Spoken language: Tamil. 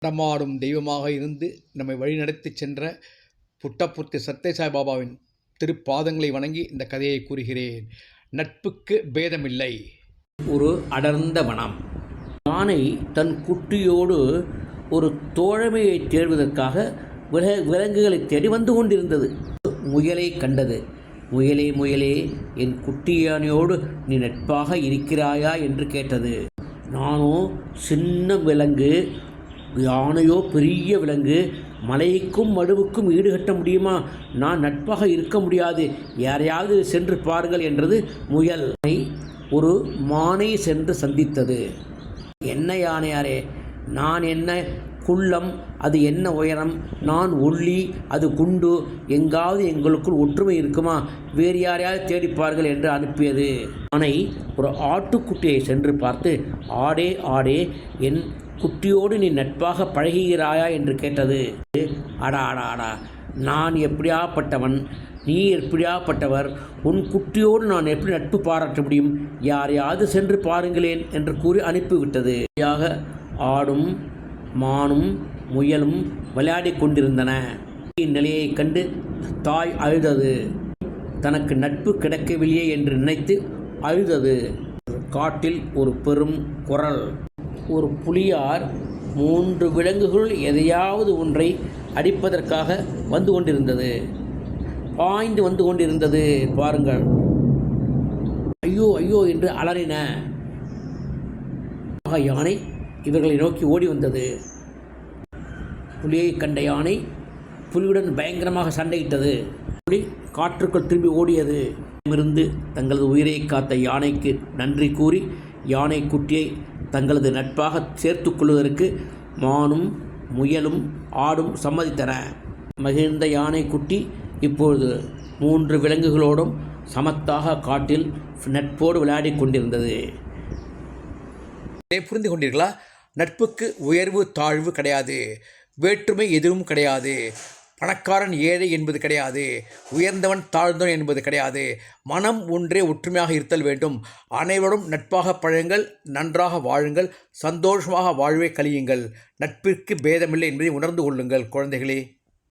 நடமாடும் தெய்வமாக இருந்து நம்மை வழிநடத்தி சென்ற புட்டபர்த்தி சத்யசாய் பாபாவின் திருப்பாதங்களை வணங்கி இந்த கதையை கூறுகிறேன். நட்புக்கு பேதமில்லை. ஒரு அடர்ந்த வனம். யானை தன் குட்டியோடு ஒரு தோழமையை தேடுவதற்காக விலங்குகளை தேடி வந்து கொண்டிருந்தது. முயலை கண்டது. முயலே முயலே, என் குட்டி யானையோடு நீ நட்பாக இருக்கிறாயா என்று கேட்டது. நானோ சின்ன விலங்கு, யானையோ பெரிய விலங்கு, மலைக்கும் மடுவுக்கும் ஈடுகட்ட முடியுமா? நான் நட்பாக இருக்க முடியாது, யாரையாவது சென்று பாருங்கள் என்றது முயல். ஒரு மானை சென்று சந்தித்தது. என்ன யானையாரே, நான் என்ன குள்ளம், அது என்ன உயரம், நான் ஒல்லி, அது குண்டு, எங்காவது எங்களுக்குள் ஒற்றுமை இருக்குமா? வேறு யாரையாவது தேடிப்பார்கள் என்று அனுப்பியது. யானை ஒரு ஆட்டுக்குட்டியை சென்று பார்த்து, ஆடே ஆடே, என் குட்டியோடு நீ நட்பாக பழகுகிறாயா என்று கேட்டது. அடா அடா அடா, நான் எப்படியாப்பட்டவன், நீ எப்படியாப்பட்டவர், உன் குட்டியோடு நான் எப்படி நட்பு பாராட்ட முடியும்? யாரையாவது சென்று பாருங்களேன் என்று கூறி அனுப்பிவிட்டது. ஆடும் மானும் முயலும் விளையாடி கொண்டிருந்தன. இந்நிலையை கண்டு தாய் அழுதது. தனக்கு நட்பு கிடைக்கவில்லையே என்று நினைத்து அழுதது. காட்டில் ஒரு பெரும் குரல். ஒரு புலியார் 3 விலங்குகளுள் எதையாவது ஒன்றை அடிப்பதற்காக வந்து கொண்டிருந்தது. பாய்ந்து வந்து கொண்டிருந்தது. பாருங்கள், ஐயோ ஐயோ என்று அலறின. யானை இவர்களை நோக்கி ஓடி வந்தது. புலியை கண்ட யானை புலியுடன் பயங்கரமாக சண்டையிட்டது. புலி காற்றுக்குள் திரும்பி ஓடியது. இருந்து தங்களது உயிரை காத்த யானைக்கு நன்றி கூறி யானை குட்டியை தங்களது நட்பாக சேர்த்து கொள்வதற்கு மானும் முயலும் ஆடும் சம்மதித்தன. மகிழ்ந்த யானை குட்டி இப்பொழுது 3 விலங்குகளோடும் சமத்தாக காட்டில் நட்போடு விளையாடி கொண்டிருந்தது. புரிந்து கொண்டீர்களா? நட்புக்கு உயர்வு தாழ்வு கிடையாது, வேற்றுமை எதுவும் கிடையாது, பணக்காரன் ஏழை என்பது கிடையாது, உயர்ந்தவன் தாழ்ந்தவன் என்பது கிடையாது. மனம் ஒன்றே ஒற்றுமையாக இருத்தல் வேண்டும். அனைவரும் நட்பாக பழகுங்கள், நன்றாக வாழுங்கள், சந்தோஷமாக வாழ்வை கழியுங்கள். நட்பிற்கு பேதமில்லை என்பதை உணர்ந்து கொள்ளுங்கள் குழந்தைகளே.